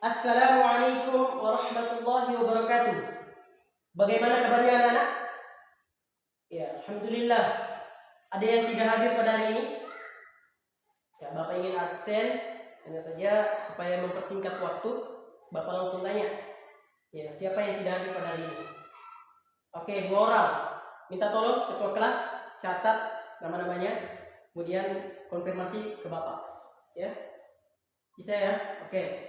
Assalamualaikum warahmatullahi wabarakatuh. Bagaimana kabarnya anak-anak? Ya, alhamdulillah. Ada yang tidak hadir pada hari ini? Ya, Bapak ingin absen, hanya saja supaya mempersingkat waktu, Bapak langsung tanya. Ya, siapa yang tidak hadir pada hari ini? Oke, 2 orang. Minta tolong ketua kelas catat nama-namanya, kemudian konfirmasi ke Bapak. Ya, bisa ya? Oke.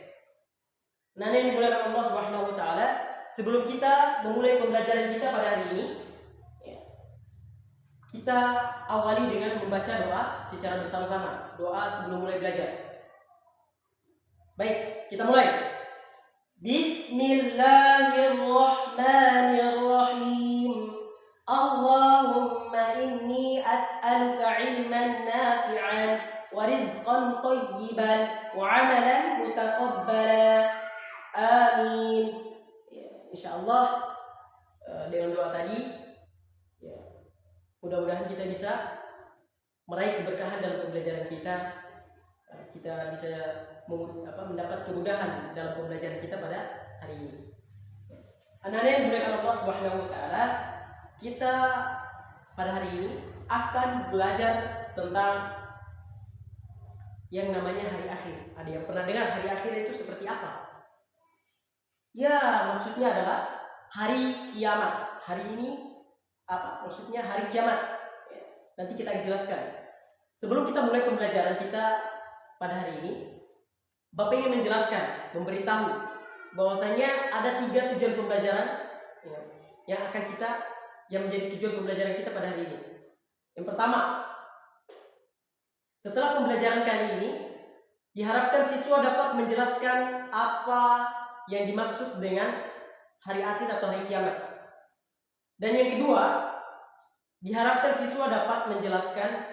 Nah, ini dimuliakan Allah Subhanahu wa taala, sebelum kita memulai pembelajaran kita pada hari ini, ya, kita awali dengan membaca doa secara bersama-sama. Doa sebelum mulai belajar. Baik, kita mulai. Bismillahirrahmanirrahim. Allahumma inni as'aluka ilman nafi'an wa rizqan thayyiban wa 'amalan mutaqabbala. Amin. Ya, insyaallah dengan doa tadi, ya, mudah-mudahan kita bisa meraih keberkahan dalam pembelajaran kita. Kita bisa mendapat kemudahan dalam pembelajaran kita pada hari ini. Anak-anak yang dimuliakan Allah Subhanahu wa taala, kita pada hari ini akan belajar tentang yang namanya hari akhir. Ada yang pernah dengar hari akhir itu seperti apa? Ya, maksudnya adalah hari kiamat. Hari ini apa? Maksudnya hari kiamat. Ya, nanti kita jelaskan. Sebelum kita mulai pembelajaran kita pada hari ini, Bapak ingin menjelaskan, memberitahu bahwasanya ada 3 tujuan pembelajaran, ya, yang menjadi tujuan pembelajaran kita pada hari ini. Yang pertama, setelah pembelajaran kali ini, diharapkan siswa dapat menjelaskan apa yang dimaksud dengan hari akhir atau hari kiamat. Dan yang kedua, diharapkan siswa dapat menjelaskan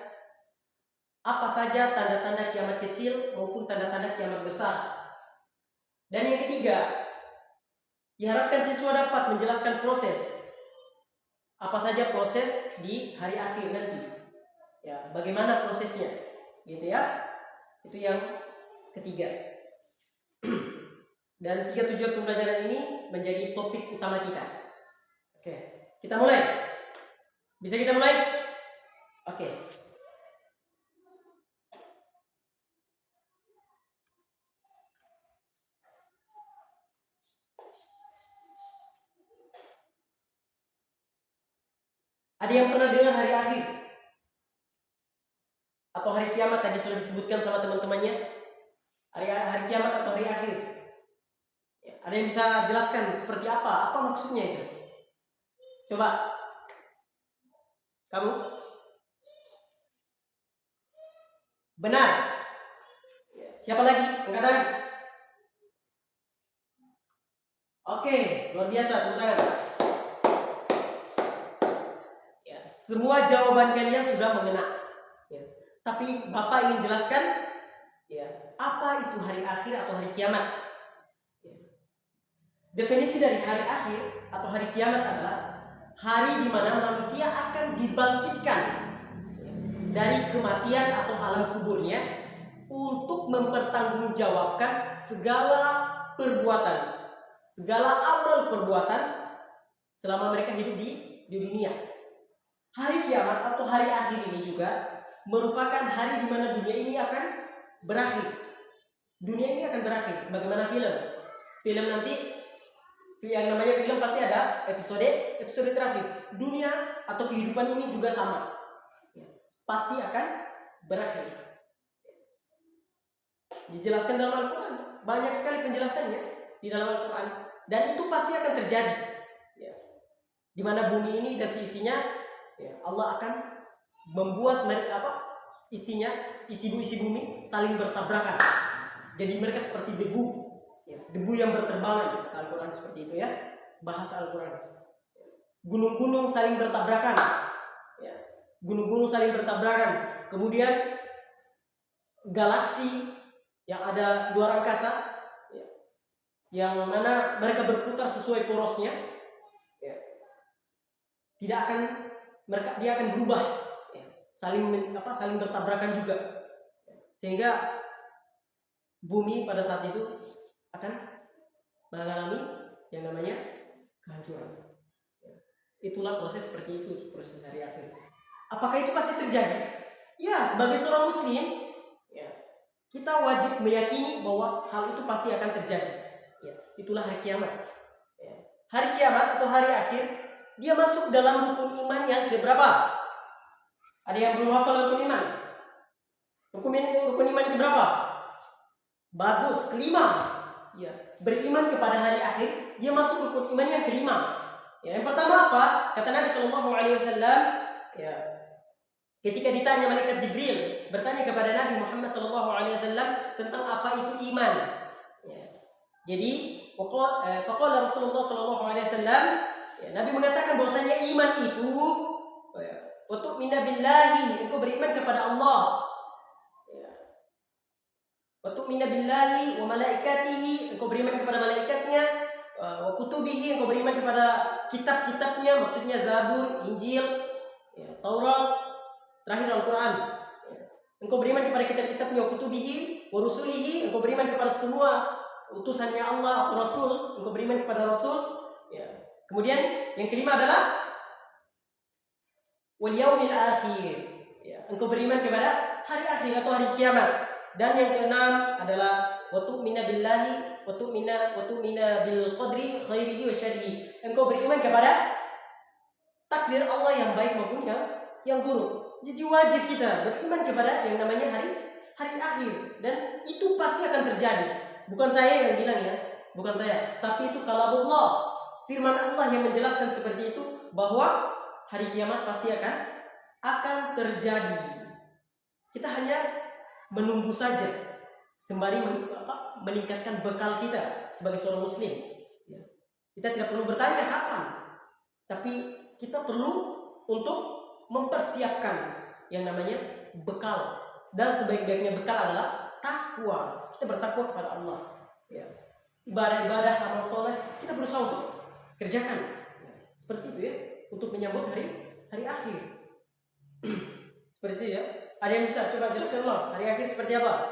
apa saja tanda-tanda kiamat kecil maupun tanda-tanda kiamat besar. Dan yang ketiga, diharapkan siswa dapat menjelaskan proses, apa saja proses di hari akhir nanti. Ya, bagaimana prosesnya, gitu ya. Itu yang ketiga. Dan 3 tujuan pembelajaran ini menjadi topik utama kita. Oke, kita mulai. Bisa kita mulai? Oke. Ada yang pernah dengar hari akhir? Atau hari kiamat tadi sudah disebutkan sama teman-temannya? Hari kiamat atau hari akhir? Ada yang bisa jelaskan seperti apa? Apa maksudnya itu? Coba. Kamu? Benar. Siapa lagi? Angkat tangan. Oke, luar biasa, tepuk tangan. Ya, semua jawaban kalian sudah mengena. Ya. Tapi Bapak ingin jelaskan, ya, apa itu hari akhir atau hari kiamat? Definisi dari hari akhir atau hari kiamat adalah hari di mana manusia akan dibangkitkan dari kematian atau alam kuburnya untuk mempertanggungjawabkan segala perbuatan, segala amal perbuatan selama mereka hidup di dunia. Hari kiamat atau hari akhir ini juga merupakan hari di mana dunia ini akan berakhir. Dunia ini akan berakhir sebagaimana film. Film nanti yang namanya film pasti ada episode terakhir. Dunia atau kehidupan ini juga sama, pasti akan berakhir. Dijelaskan dalam Al-Quran, banyak sekali penjelasannya di dalam Al-Quran, dan itu pasti akan terjadi, ya. Dimana bumi ini dan isinya, ya, Allah akan membuat isi bumi saling bertabrakan. Jadi mereka seperti debu. Debu yang berterbangan, kata Al-Quran seperti itu ya, bahasa Al-Quran. Gunung-gunung saling bertabrakan, ya. Gunung-gunung saling bertabrakan. Kemudian galaksi yang ada luar angkasa, ya, yang mana mereka berputar sesuai porosnya, ya, dia akan berubah, ya, saling bertabrakan juga, sehingga bumi pada saat itu akan mengalami yang namanya kehancuran. Itulah proses seperti itu, proses hari akhir. Apakah itu pasti terjadi? Ya, sebagai seorang muslim, ya, kita wajib meyakini bahwa hal itu pasti akan terjadi. Ya, itulah hari kiamat. Ya. Hari kiamat atau hari akhir, dia masuk dalam rukun iman yang keberapa? Ada yang belum hafal rukun iman? Rukun iman keberapa? Bagus, kelima. Ya, beriman kepada hari akhir, dia masuk rukun iman yang kelima. Ya, yang pertama apa? Kata Nabi Shallallahu Alaihi Wasallam, ya, ketika ditanya malaikat Jibril bertanya kepada Nabi Muhammad Shallallahu Alaihi Wasallam tentang apa itu iman. Ya. Jadi, faqala Rasulullah Shallallahu Alaihi Wasallam, ya, Nabi mengatakan bahwasanya iman itu, wa tu'minu billahi, engkau beriman kepada Allah. Wa tu'minu billahi wa malaikatihi, engkau beriman kepada malaikatnya. Wa kutubihi, engkau beriman kepada kitab-kitabnya, maksudnya Zabur, Injil, ya, Taurat, terakhir Al-Quran. Ya. Engkau beriman kepada kitab-kitabnya, wa kutubihi, wa rusulihi, engkau beriman kepada semua utusannya Allah atau Rasul, engkau beriman kepada Rasul. Ya. Kemudian yang kelima adalah wal yaumil akhir. Ya. Engkau beriman kepada hari akhir atau hari kiamat. Dan yang keenam adalah wa tu'minu billahi wa tu'minu bil qadri khairihi wa syarrihi. Engkau beriman kepada takdir Allah yang baik maupun yang buruk. Jadi wajib kita beriman kepada yang namanya hari akhir, dan itu pasti akan terjadi. Bukan saya yang bilang ya, bukan saya, tapi itu kalamullah, firman Allah yang menjelaskan seperti itu, bahwa hari kiamat pasti akan terjadi. Kita hanya menunggu saja, sembari meningkatkan bekal kita sebagai seorang muslim. Kita tidak perlu bertanya kapan, tapi kita perlu untuk mempersiapkan yang namanya bekal. Dan sebaik-baiknya bekal adalah takwa. Kita bertakwa kepada Allah. Ya. Ibadah-ibadah, amal soleh, kita berusaha untuk kerjakan. Seperti itu ya, untuk menyambut hari akhir. Seperti itu ya. Ada yang bisa coba jelaskan Allah, hari akhir seperti apa?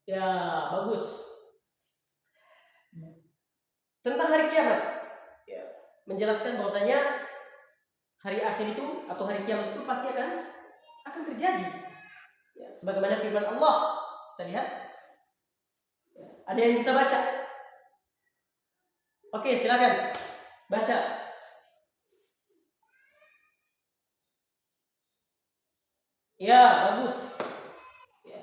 Ya, bagus. Tentang hari kiamat, ya, menjelaskan bahwasanya hari akhir itu atau hari kiamat itu pasti akan terjadi. Ya, sebagaimana firman Allah, kita lihat. Ya, ada yang bisa baca? Oke, silakan baca. Ya, bagus. Ya.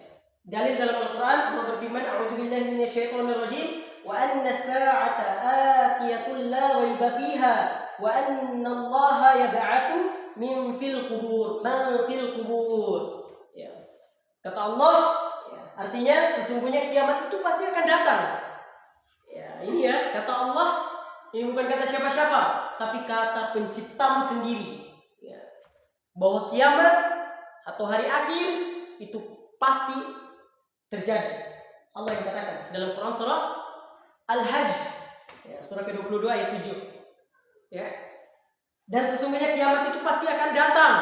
Dalil dalam Al-Quran, Allah berfirman, "A'udzubillahi minasyaitonirrajim, wa anna as-sa'ata atiyatun la raiba fiha, wa anna Allaha yab'atsu min fil qubur." Ya. Kata Allah, ya, artinya sesungguhnya kiamat itu pasti akan datang. Ya, ini ya, kata Allah, ini bukan kata siapa-siapa, tapi kata penciptamu sendiri. Ya. Bahwa kiamat atau hari akhir itu pasti terjadi. Allah yang katakan dalam Quran surah Al-Hajj, ya, surah ke-22 ayat 7. Ya. Dan sesungguhnya kiamat itu pasti akan datang.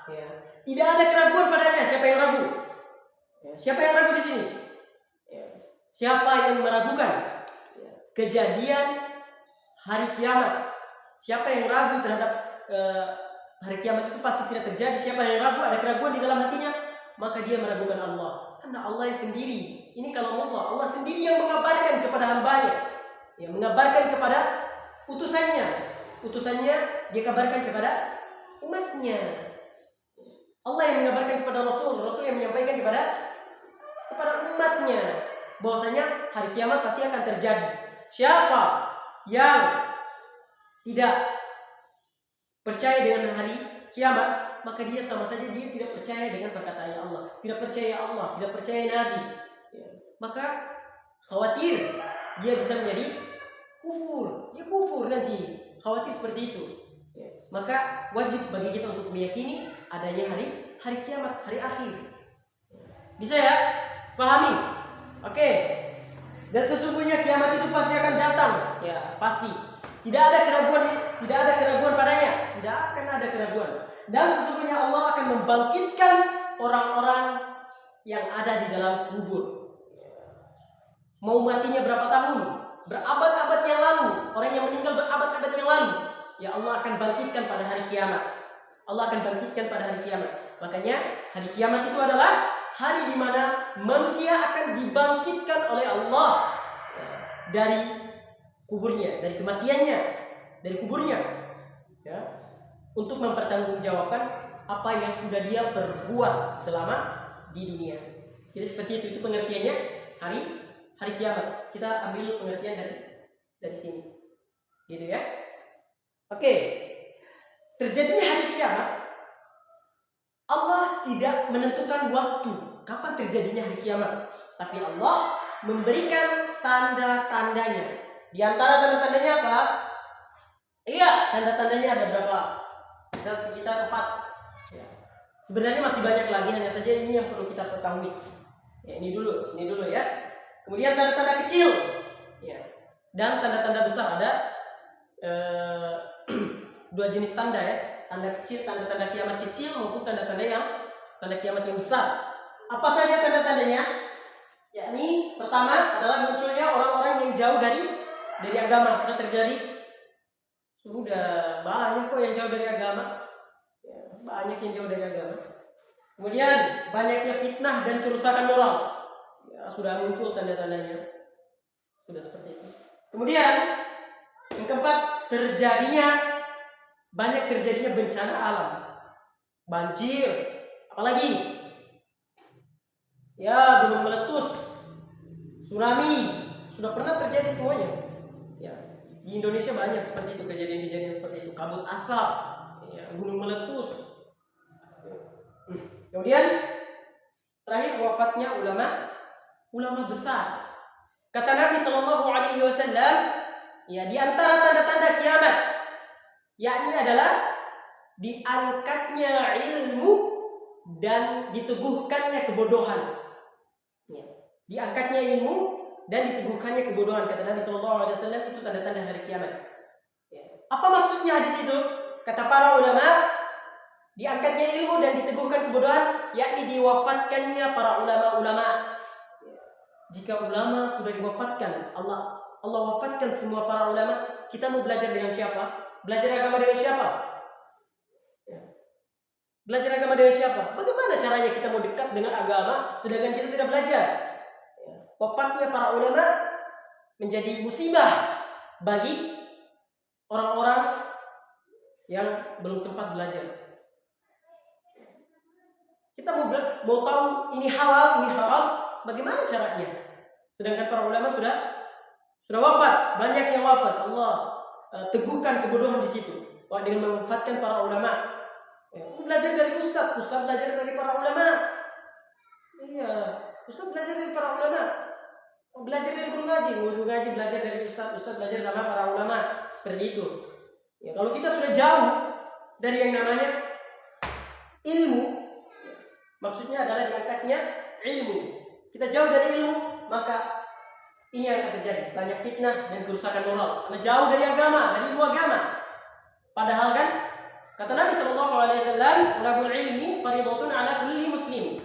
Ya. Tidak ada keraguan padanya. Siapa yang ragu? Ya. Siapa yang ragu di sini? Ya. Siapa yang meragukan kejadian hari kiamat? Siapa yang ragu terhadap hari kiamat itu pasti tidak terjadi? Siapa yang ragu, ada keraguan di dalam hatinya, maka dia meragukan Allah. Karena Allah sendiri, ini kalau Allah sendiri yang mengabarkan kepada hambanya, yang mengabarkan kepada utusannya dia kabarkan kepada umatnya. Allah yang mengabarkan kepada Rasul yang menyampaikan kepada umatnya bahwasanya hari kiamat pasti akan terjadi. Siapa yang tidak percaya dengan hari kiamat, maka dia sama saja dia tidak percaya dengan perkataan Allah, tidak percaya Allah, tidak percaya Nabi. Ya. Maka khawatir dia bisa menjadi kufur, dia kufur nanti. Khawatir seperti itu. Ya. Maka wajib bagi kita untuk meyakini adanya hari kiamat, hari akhir. Bisa ya? Pahami? Oke. Dan sesungguhnya kiamat itu pasti akan datang. Ya, pasti. Tidak ada keraguan padanya. Tidak akan ada keraguan. Dan sesungguhnya Allah akan membangkitkan orang-orang yang ada di dalam kubur. Mau matinya berapa tahun, berabad-abad yang lalu, orang yang meninggal berabad-abad yang lalu, ya Allah akan bangkitkan pada hari kiamat. Allah akan bangkitkan pada hari kiamat. Makanya hari kiamat itu adalah hari di mana manusia akan dibangkitkan oleh Allah dari kuburnya, dari kematiannya, dari kuburnya, ya, untuk mempertanggungjawabkan apa yang sudah dia perbuat selama di dunia. Jadi seperti itu pengertiannya hari kiamat. Kita ambil pengertian dari sini, gitu ya. Oke, terjadinya hari kiamat, Allah tidak menentukan waktu kapan terjadinya hari kiamat, tapi Allah memberikan tanda-tandanya. Di antara tanda-tandanya apa? Iya, tanda-tandanya ada berapa? Ada sekitar 4. Ya. Sebenarnya masih banyak lagi, hanya saja ini yang perlu kita ketahui. Ya, ini dulu ya. Kemudian tanda-tanda kecil, ya. Dan tanda-tanda besar ada 2 jenis tanda ya. Tanda kecil, tanda-tanda kiamat kecil maupun tanda kiamat yang besar. Apa saja tanda-tandanya? Yakni pertama adalah munculnya orang-orang yang jauh dari agama. Sudah terjadi, sudah banyak kok yang jauh dari agama. Ya, banyak yang jauh dari agama. Kemudian banyaknya fitnah dan kerusakan moral. Ya, sudah muncul tanda-tandanya. Sudah seperti itu. Kemudian yang keempat, banyak terjadinya bencana alam, banjir, apalagi ya gunung meletus, tsunami, sudah pernah terjadi semuanya. Ya, di Indonesia banyak seperti itu, kejadian-kejadian seperti itu, kabut asap, ya, gunung meletus. Kemudian terakhir wafatnya ulama besar. Kata Nabi Shallallahu Alaihi Wasallam, ya di antara tanda-tanda kiamat, yakni adalah diangkatnya ilmu dan diteguhkannya kebodohan. Ya. Diangkatnya ilmu dan diteguhkannya kebodohan, kata Nabi Shallallahu Alaihi Wasallam, itu tanda-tanda hari kiamat. Ya. Apa maksudnya hadis itu? Kata para ulama, diangkatnya ilmu dan diteguhkan kebodohan, yakni diwafatkannya para ulama-ulama. Ya. Jika ulama sudah diwafatkan, Allah wafatkan semua para ulama, kita mau belajar dengan siapa? Belajar agama dengan siapa? Ya. Belajar agama dengan siapa? Bagaimana caranya kita mau dekat dengan agama sedangkan kita tidak belajar? Ya. Wafatnya para ulama menjadi musibah bagi orang-orang yang belum sempat belajar. Kita mau tahu ini halal, ini haram, bagaimana caranya? Sedangkan para ulama sudah wafat, banyak yang wafat. Allah teguhkan kebodohan di situ. Dengan memanfaatkan para ulama. Belajar dari ustaz belajar dari para ulama. Iya, ustaz belajar dari para ulama. Belajar dari guru ngaji belajar dari ustaz belajar sama para ulama. Seperti itu. Ya, kalau kita sudah jauh dari yang namanya ilmu, maksudnya adalah diangkatnya ilmu. Kita jauh dari ilmu, maka ini yang akan terjadi, banyak fitnah dan kerusakan moral. Karena jauh dari agama, dari ilmu agama. Padahal kan kata Nabi Shallallahu Alaihi Wasallam, "Talabul ilmi fardhatun ala kulli muslim."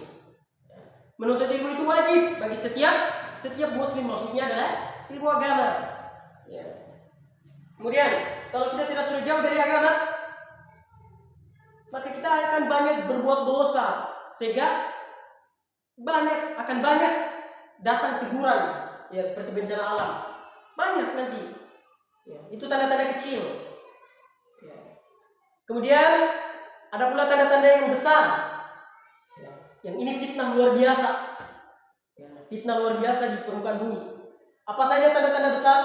Menuntut ilmu itu wajib bagi setiap muslim. Maksudnya adalah ilmu agama. Ya. Kemudian kalau kita tidak sudah jauh dari agama, maka kita akan banyak berbuat dosa, sehingga akan banyak datang teguran. Ya, seperti bencana alam. Banyak nanti. Ya, itu tanda-tanda kecil. Ya. Kemudian ada pula tanda-tanda yang besar. Ya, yang ini fitnah luar biasa. Ya, fitnah luar biasa di permukaan bumi. Apa saja tanda-tanda besar?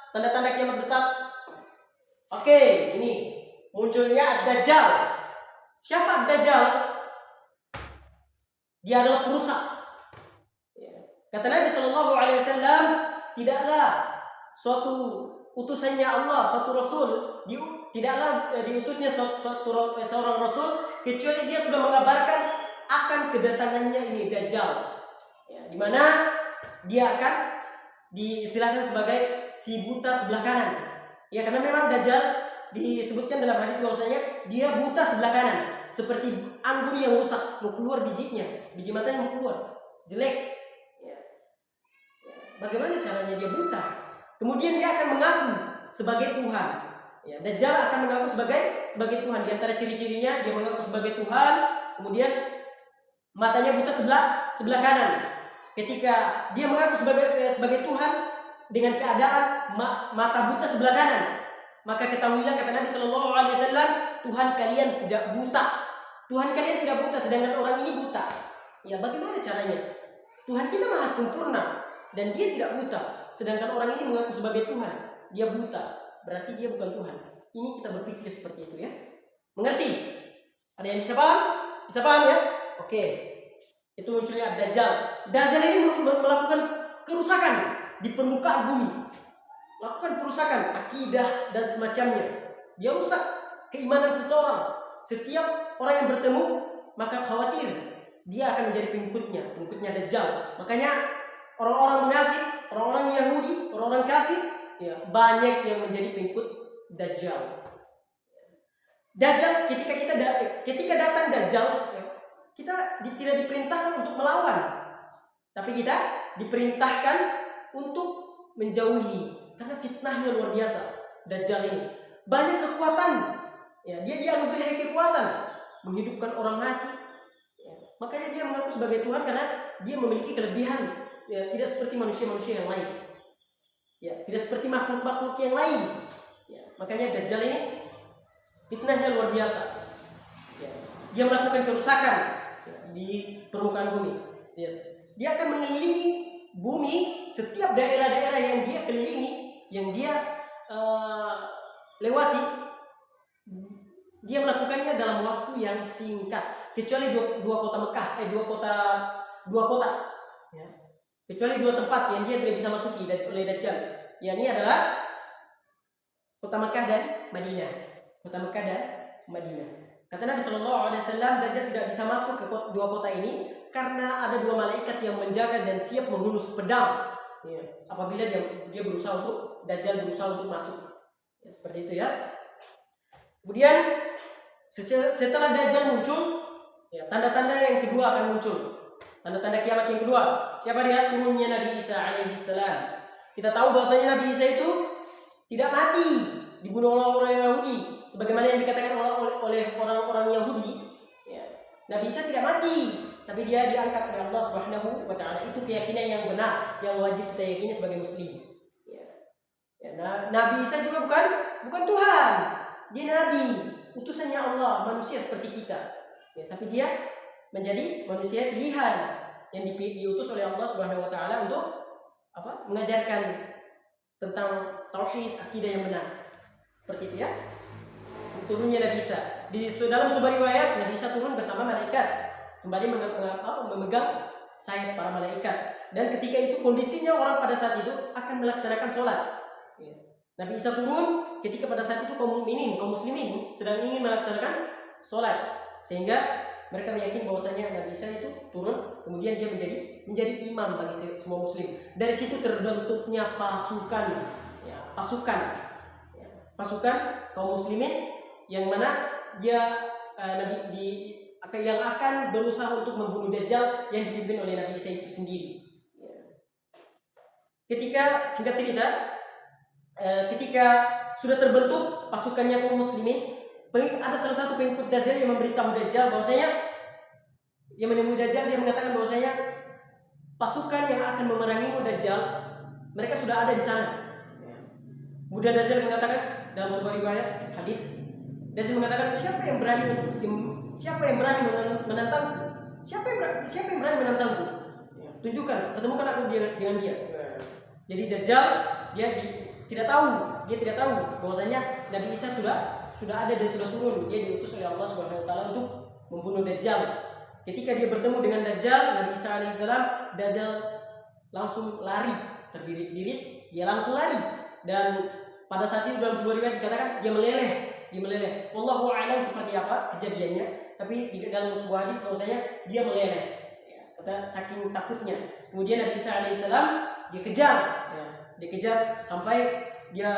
Tanda-tanda kiamat besar? Oke, ini munculnya Dajjal. Siapa Dajjal? Dia adalah perusak. Kata Nabi Shallallahu Alaihi Wasallam, tidaklah suatu utusannya Allah, suatu Rasul, tidaklah diutusnya seorang Rasul kecuali dia sudah mengabarkan akan kedatangannya ini Dajjal, ya, di mana dia akan diistilahkan sebagai si buta sebelah kanan. Ya, karena memang Dajjal disebutkan dalam hadis bahwasanya dia buta sebelah kanan, seperti anggur yang rusak, mau keluar biji matanya mau keluar, jelek. bagaimana caranya dia buta? Kemudian dia akan mengaku sebagai Tuhan. Ya, Dajjal akan mengaku sebagai Tuhan. Di antara ciri-cirinya dia mengaku sebagai Tuhan, kemudian matanya buta sebelah kanan. Ketika dia mengaku sebagai Tuhan dengan keadaan mata buta sebelah kanan, maka ketahuilah, kata Nabi Shallallahu Alaihi Wasallam, Tuhan kalian tidak buta. Tuhan kalian tidak buta, sedangkan orang ini buta. Ya, bagaimana caranya? Tuhan kita maha sempurna dan dia tidak buta, sedangkan orang ini mengaku sebagai Tuhan, dia buta. Berarti dia bukan Tuhan. Ini kita berpikir seperti itu ya. Mengerti? Ada yang bisa paham? Bisa paham ya? Oke. Itu munculnya Dajjal. Dajjal ini melakukan kerusakan di permukaan bumi. Lakukan kerusakan akidah dan semacamnya. Dia rusak keimanan seseorang. Setiap orang yang bertemu maka khawatir dia akan menjadi pengikutnya Dajjal. Makanya orang-orang munafik, orang-orang Yahudi, orang-orang kafir, ya, banyak yang menjadi pengikut Dajjal. Dajjal ketika datang Dajjal, ya, kita tidak diperintahkan untuk melawan, tapi kita diperintahkan untuk menjauhi, karena fitnahnya luar biasa. Dajjal ini banyak kekuatan, ya, dia dianugerahi kekuatan menghidupkan orang mati, ya. Makanya dia mengaku sebagai Tuhan karena dia memiliki kelebihan, ya, tidak seperti manusia-manusia yang lain, ya, tidak seperti makhluk-makhluk yang lain, ya. Makanya Dajjal ini fitnahnya luar biasa, ya. Dia melakukan kerusakan, ya, di permukaan bumi, yes. Dia akan mengelilingi bumi. Setiap daerah-daerah yang dia kelilingi, yang dia lewati, dia melakukannya dalam waktu yang singkat, kecuali dua kota Mekah, dua kota, ya. Kecuali dua tempat yang dia tidak bisa masuki oleh Dajjal. Ya, ini adalah kota Mekah dan Madinah. Kota Mekah dan Madinah. Kata Nabi Shallallahu Alaihi Wasallam, Dajjal tidak bisa masuk ke dua kota ini karena ada dua malaikat yang menjaga dan siap menghunus pedang, ya, apabila dia berusaha untuk Dajjal berusaha untuk masuk, ya, seperti itu ya. Kemudian setelah Dajjal muncul, ya, tanda-tanda yang kedua akan muncul, tanda-tanda kiamat yang kedua. Siapa dia? Turunnya Nabi Isa alaihissalam. Kita tahu bahwasanya Nabi Isa itu tidak mati, dibunuh oleh orang Yahudi, sebagaimana yang dikatakan oleh orang-orang Yahudi, ya. Nabi Isa tidak mati, tapi dia diangkat oleh Allah Subhanahu wa Ta'ala. Itu keyakinan yang benar, yang wajib kita yakini sebagai muslim, ya. Ya, Nabi Isa juga bukan Tuhan. Dia nabi, utusannya Allah, manusia seperti kita, ya, tapi dia menjadi manusia pilihan yang diutus oleh Allah Subhanahu wa Ta'ala untuk mengajarkan tentang tauhid, akidah yang benar. Seperti itu ya. Turunnya Nabi Isa. Dalam sebuah riwayat, Nabi Isa turun bersama malaikat sembari memegang sayap para malaikat. Dan ketika itu kondisinya orang pada saat itu akan melaksanakan sholat, ya. Nabi Isa turun ketika pada saat itu kaum muslimin sedang ingin melaksanakan sholat, sehingga mereka meyakini bahwasanya Nabi Isa itu turun, kemudian dia menjadi imam bagi semua muslim. Dari situ terbentuknya pasukan, ya, pasukan kaum muslimin yang mana dia yang akan berusaha untuk membunuh Dajjal yang dipimpin oleh Nabi Isa itu sendiri. Singkat cerita, ketika sudah terbentuk pasukannya kaum muslimin, ada salah satu pengikut Dajjal yang memberitahu Dajjal bahwasanya, yang menemui Dajjal, dia mengatakan bahwasanya pasukan yang akan memerangimu Dajjal, mereka sudah ada di sana. Kemudian Dajjal mengatakan dalam sebuah riwayat hadis, Dajjal mengatakan, siapa yang berani menantangku? Siapa yang berani menantangku? Tunjukkan, pertemukan aku dengan dia. Jadi Dajjal dia tidak tahu bahwasanya Nabi Isa sudah ada dan sudah turun. Dia diutus oleh Allah Subhanahu wa Ta'ala untuk membunuh Dajjal. Ketika dia bertemu dengan Dajjal, Nabi Isa alaihissalam, Dajjal langsung lari, terbirit-birit, dia langsung lari. Dan pada saat itu dalam sebuah riwayat dikatakan dia meleleh. Wallahu a'lam seperti apa kejadiannya, tapi di dalam sebuah hadis bahwasanya dia meleleh, ya, kata saking takutnya. Kemudian Nabi Isa alaihissalam dia kejar sampai dia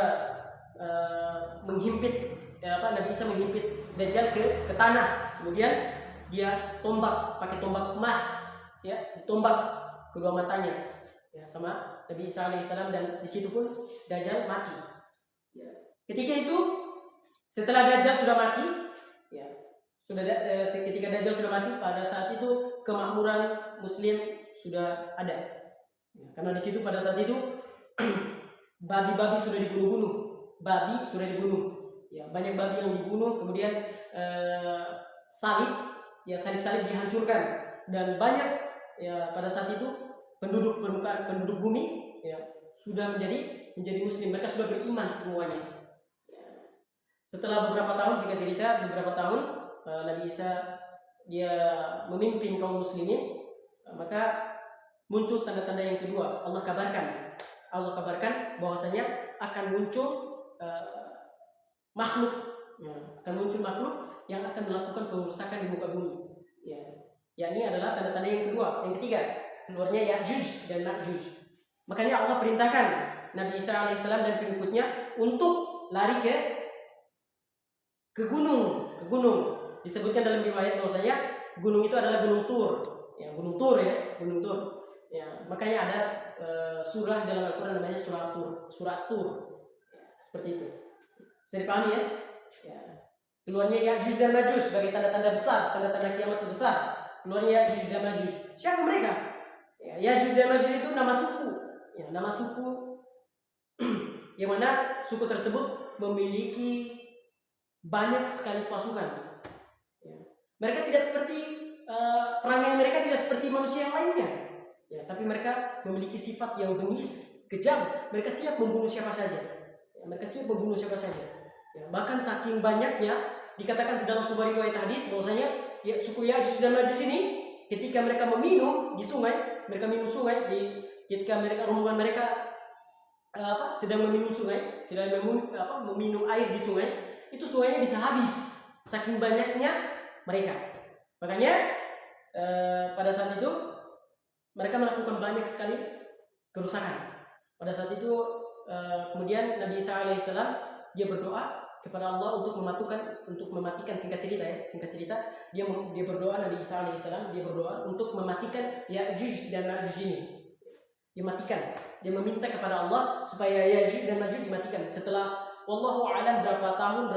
menghimpit, Nabi Isa menghimpit Dajjal ke tanah. Kemudian dia pakai tombak emas, ya, ditombak kedua matanya. ya, sama Nabi Isa alaihissalam, dan di situ pun Dajjal mati. Ya. Ketika itu setelah Dajjal sudah mati, ya, ketika Dajjal sudah mati, pada saat itu kemakmuran Muslim sudah ada. Ya, karena di situ pada saat itu babi-babi sudah dibunuh-bunuh, ya, banyak babi yang dibunuh, kemudian salib dihancurkan, dan banyak, ya, pada saat itu penduduk bumi, ya, sudah menjadi Muslim, mereka sudah beriman semuanya. Ya. Setelah beberapa tahun, singkat cerita, Nabi Isa dia memimpin kaum muslimin, maka muncul tanda-tanda yang kedua. Allah kabarkan bahwasanya akan muncul makhluk, yang akan melakukan pengerusakan di muka bumi. Ya, yakni adalah tanda-tanda yang kedua. Yang ketiga, keluarnya Ya'juj dan Ma'juj. Makanya Allah perintahkan Nabi Isa alaihissalam dan pengikutnya untuk lari ke gunung. Disebutkan dalam riwayat bahwasanya gunung itu adalah Gunung Tur. Ya, Gunung Tur. Ya, makanya ada surah dalam Al-Quran namanya surah Tur. Ya, seperti itu. Bisa dipahami ya? Ya. Keluarnya Ya'juj dan Ma'juj sebagai tanda-tanda besar, tanda-tanda kiamat besar. Keluarnya Ya'juj dan Ma'juj. Siapa mereka? Ya, Ya'juj dan Ma'juj itu nama suku. Ya, nama suku yang mana suku tersebut memiliki banyak sekali pasukan. Ya. Mereka tidak seperti perangai mereka tidak seperti manusia yang lainnya. Ya, tapi mereka memiliki sifat yang bengis, kejam. Mereka siap membunuh siapa saja. Ya, bahkan saking banyaknya dikatakan dalam sebuah riwayat hadis bahwasanya ya, suku Ya'juj dan Ma'juj ini ketika mereka meminum di sungai, ketika rombongan mereka sedang meminum air di sungai, itu sungainya bisa habis saking banyaknya mereka. Makanya pada saat itu mereka melakukan banyak sekali kerusakan. Pada saat itu kemudian Nabi Isa alaihissalam dia berdoa kepada Allah untuk mematikan, singkat cerita dia berdoa, Nabi Isa alaihissalam dia berdoa untuk mematikan Ya'juj dan Ma'juj ini. Dia meminta kepada Allah supaya Ya'juj dan Ma'juj dimatikan. Setelah wallahu a'lam berapa tahun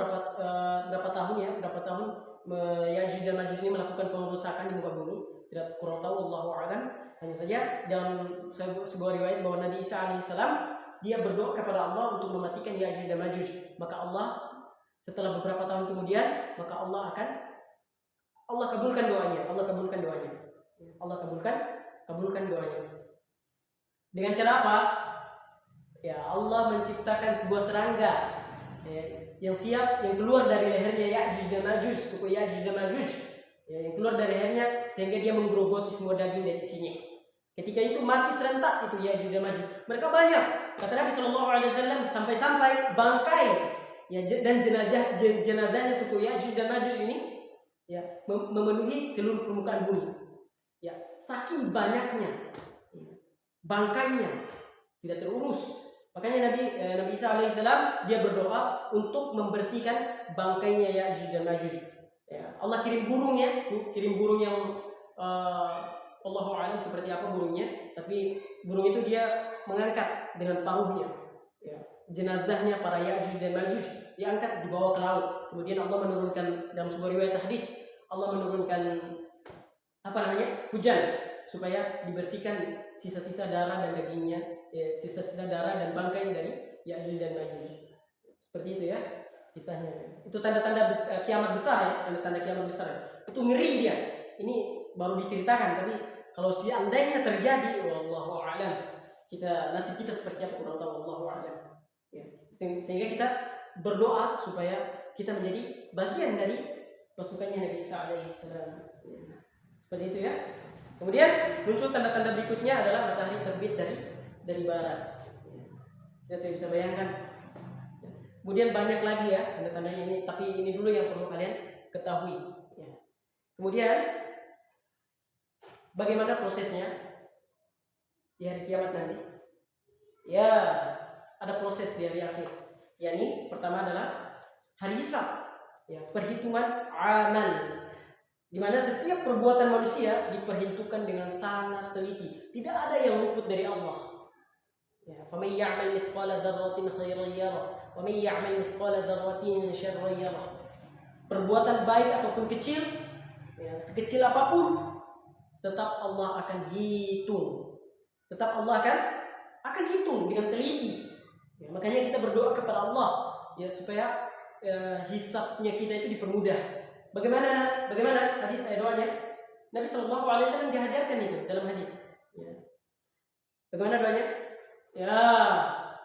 Ya'juj dan Ma'juj ini melakukan pengerusakan di muka bumi, tidak kurang tahu, wallahu a'lam. Hanya saja dalam sebuah riwayat bahwa Nabi Isa alaihissalam dia berdoa kepada Allah untuk mematikan Ya'juj dan Ma'juj. Maka Allah setelah beberapa tahun kemudian, maka Allah kabulkan doanya. Allah kabulkan doanya. Dengan cara apa? Ya, Allah menciptakan sebuah serangga yang keluar dari lehernya Ya'juj dan Ma'juj, suku Ya'juj dan Ma'juj. Ya, yang keluar dari lehernya sehingga dia menggerogoti semua daging dan isinya. Ketika itu mati serentak itu Ya'juj dan Ma'juj. Mereka banyak. Kata Nabi SAW sampai bangkai ya, dan jenazahnya suku Ya'juj dan Ma'juj ini ya memenuhi seluruh permukaan bumi. Ya, saking banyaknya bangkainya tidak terurus. Makanya Nabi Isa alaihissalam dia berdoa untuk membersihkan bangkainya Ya'juj dan Ma'juj. Ya, Allah kirim burung yang Allahu a'lam seperti apa burungnya, tapi burung itu dia mengangkat dengan paruhnya. Ya, jenazahnya para Ya'juj dan Ma'juj diangkat dibawa ke laut. Kemudian Allah menurunkan dalam sebuah riwayat hadis, Allah menurunkan hujan supaya dibersihkan sisa-sisa darah dan dagingnya, ya, sisa-sisa darah dan bangkai dari Ya'juj dan Ma'juj. Seperti itu ya kisahnya. Itu tanda-tanda kiamat besar ya, tanda-tanda kiamat besar. Itu ngeri dia. Ini baru diceritakan, tapi kalau seandainya terjadi, wallahu a'lam, nasib kita seperti apa kurang tahu, wallahu a'lam. Ya. Sehingga kita berdoa supaya kita menjadi bagian dari pasukannya Nabi Isa alaihissalam. Ya. Seperti itu ya. Kemudian muncul tanda-tanda berikutnya adalah matahari terbit dari barat. Ya. Kita tidak bisa bayangkan. Ya. Kemudian banyak lagi ya tanda-tandanya ini, tapi ini dulu yang perlu kalian ketahui. Ya. Kemudian bagaimana prosesnya di hari kiamat nanti? Ya, ada proses di hari akhir. Yakni pertama adalah hari hisab, ya, perhitungan amal. di mana setiap perbuatan manusia diperhitungkan dengan sangat teliti. Tidak ada yang luput dari Allah. Ya, faman ya'mal mithqala dzarratin khairan yarah, wa man ya'mal mithqala dzarratin syarran yarah. Perbuatan baik ataupun kecil, ya, sekecil apapun, tetap Allah akan hitung. Tetap Allah akan hitung dengan teliti. Ya, makanya kita berdoa kepada Allah ya supaya hisabnya kita itu dipermudah. Bagaimana hadis doanya? Nabi Shallallahu Alaihi Wasallam diajarkan itu dalam hadis. Ya. Bagaimana doanya? Ya,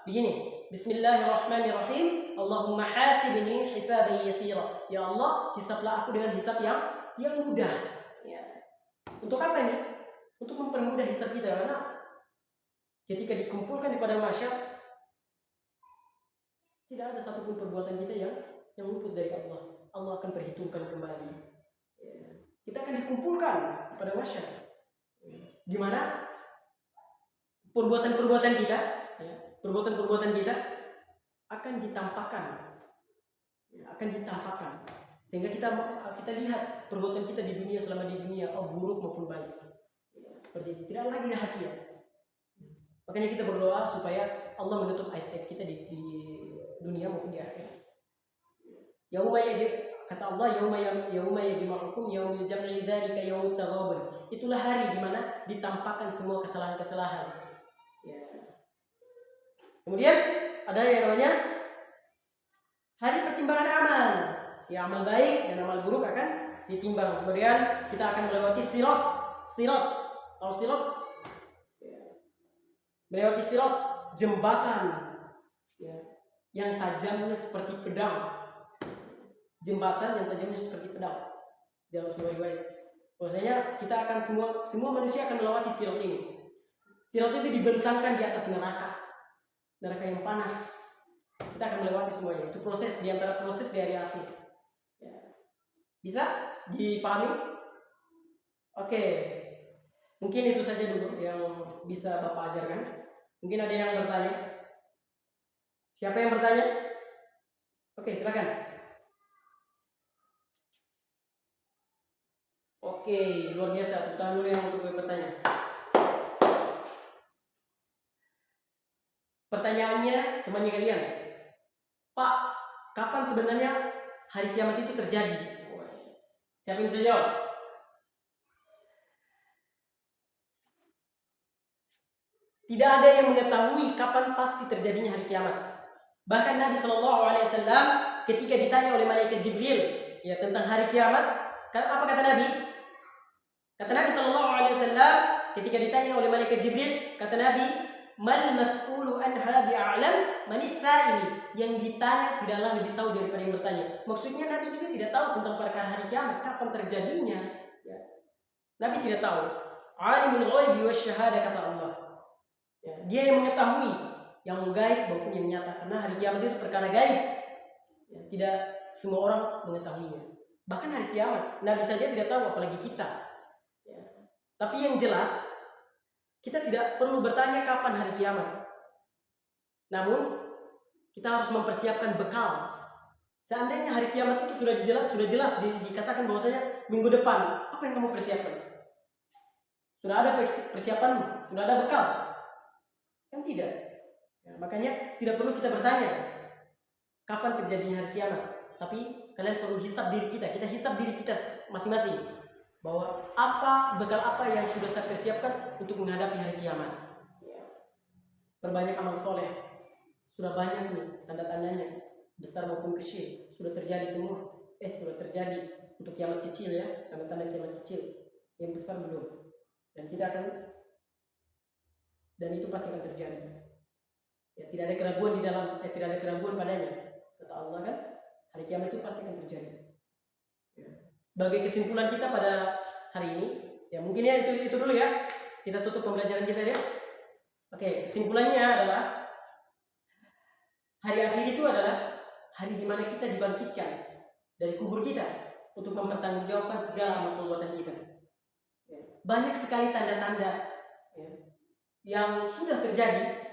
begini. Bismillahirrahmanirrahim. Allahumma hasibni hisaban yasira. Ya Allah, hisablah aku dengan hisab yang mudah. Ya. Untuk apa ini? Untuk mempermudah hisab kita, karena ketika dikumpulkan di padang mahsyar, tidak ada satupun perbuatan kita yang luput dari Allah. Allah akan perhitungkan kembali. Ya. Kita akan dikumpulkan pada mahsyar, di mana perbuatan-perbuatan kita, ya, perbuatan-perbuatan kita akan ditampakkan, sehingga kita lihat perbuatan kita di dunia selama di dunia, buruk maupun baik. Ya, seperti itu, tidak lagi rahasia. Makanya kita berdoa supaya Allah menutup aib-aib kita di dunia maupun di akhirat. Kata Allah, yauma yajma'ukum yaumil jam'i dzalika yaumut taghabun. Itulah hari di mana ditampakkan semua kesalahan-kesalahan. Ya. Kemudian ada yang namanya hari pertimbangan amal. Ya, amal baik dan amal buruk akan ditimbang. Kemudian kita akan melewati sirat. Tahu sirat? Ya. Melewati sirat, jembatan. Ya. Yang tajamnya seperti pedang. Jembatan yang tajamnya seperti pedang. Dalam sebuah riwayat, bahwasanya kita akan semua manusia akan melewati sirat ini. Sirat itu dibentangkan di atas neraka yang panas. Kita akan melewati semuanya. Itu proses di antara proses di hari akhir. Ya. Bisa dipahami? Oke. Mungkin itu saja dulu yang bisa Bapak ajarkan. Mungkin ada yang bertanya. Siapa yang bertanya? Oke, silakan. Oke, luar biasa. Tepuk tangan dulu yang untuk bertanya. Pertanyaannya, temannya kalian, Pak, kapan sebenarnya hari kiamat itu terjadi? Siapa yang bisa jawab? Tidak ada yang mengetahui kapan pasti terjadinya hari kiamat. Bahkan Nabi Shallallahu Alaihi Wasallam ketika ditanya oleh malaikat Jibril ya tentang hari kiamat, apa kata Nabi? Kata Nabi Shallallahu Alaihi Wasallam ketika ditanya oleh malaikat Jibril, kata Nabi, "Mal mas'ulu anha bi'alam manis sa'il." Yang ditanya tidaklah lebih tahu daripada yang bertanya. Maksudnya Nabi juga tidak tahu tentang perkara hari kiamat, kapan terjadinya. Ya. Nabi tidak tahu. Alimul ghaibi wasyahada, kata Allah. Ya, dia yang mengetahui yang gaib maupun yang nyata, karena hari kiamat itu perkara gaib. Ya, tidak semua orang mengetahuinya. Bahkan hari kiamat Nabi saja tidak tahu, apalagi kita. Ya. Tapi yang jelas kita tidak perlu bertanya kapan hari kiamat. Namun kita harus mempersiapkan bekal. Seandainya hari kiamat itu sudah jelas dikatakan bahwasanya minggu depan, apa yang kamu persiapkan? Sudah ada persiapanmu? Sudah ada bekal? Kan tidak. Ya, makanya tidak perlu kita bertanya kapan terjadinya hari kiamat. Tapi kalian perlu hisab diri kita. Kita hisab diri kita masing-masing. Bahwa bekal apa yang sudah saya persiapkan untuk menghadapi hari kiamat. Ya. Perbanyak amal soleh. Sudah banyak nih tanda-tandanya. Besar maupun kecil. Sudah terjadi semua. Sudah terjadi untuk kiamat kecil ya. Tanda-tanda kiamat kecil. Yang besar belum. Dan kita akan, dan itu pasti akan terjadi. Ya, tidak ada keraguan tidak ada keraguan padanya. Kata Allah kan, hari kiamat itu pasti akan terjadi. Ya. Sebagai kesimpulan kita pada hari ini, ya mungkin ya itu dulu ya. Kita tutup pembelajaran kita ya. Oke, kesimpulannya adalah hari akhir itu adalah hari di mana kita dibangkitkan dari kubur kita untuk mempertanggungjawabkan segala amal perbuatan kita. Ya. Banyak sekali tanda-tanda ya, yang sudah terjadi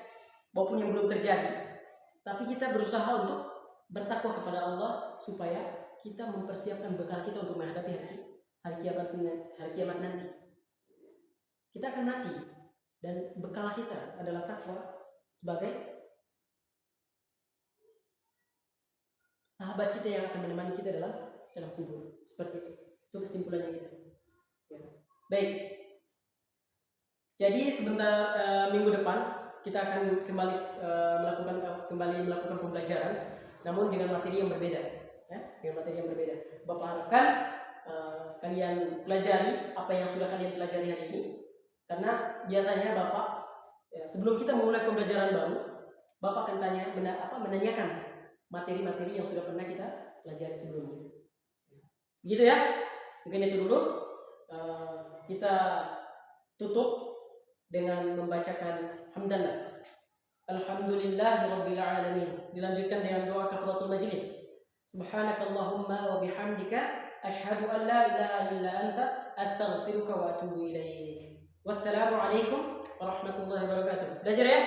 maupun yang belum terjadi, tapi kita berusaha untuk bertakwa kepada Allah supaya kita mempersiapkan bekal kita untuk menghadapi hari kiamat nanti. Kita akan mati dan bekal kita adalah takwa sebagai sahabat kita yang akan menemani kita dalam kubur. Seperti itu. Itu kesimpulannya kita. Ya. Baik. Jadi sebentar minggu depan kita akan kembali melakukan pembelajaran, namun dengan materi yang berbeda. Ya, dengan materi yang berbeda. Bapak harapkan kalian pelajari apa yang sudah kalian pelajari hari ini, karena biasanya Bapak sebelum kita memulai pembelajaran baru, Bapak akan menanyakan materi-materi yang sudah pernah kita pelajari sebelumnya. Gitu ya. Mungkin itu dulu. Kita tutup dengan membacakan hamdalah. Alhamdulillahirabbil alamin. Dilanjutkan dengan doa kafaratul majlis. Subhanakallahumma wa bihamdika asyhadu an la ilaha illa anta astaghfiruka wa atubu ilaik. Wassalamualaikum warahmatullahi wabarakatuh. Belajar ya.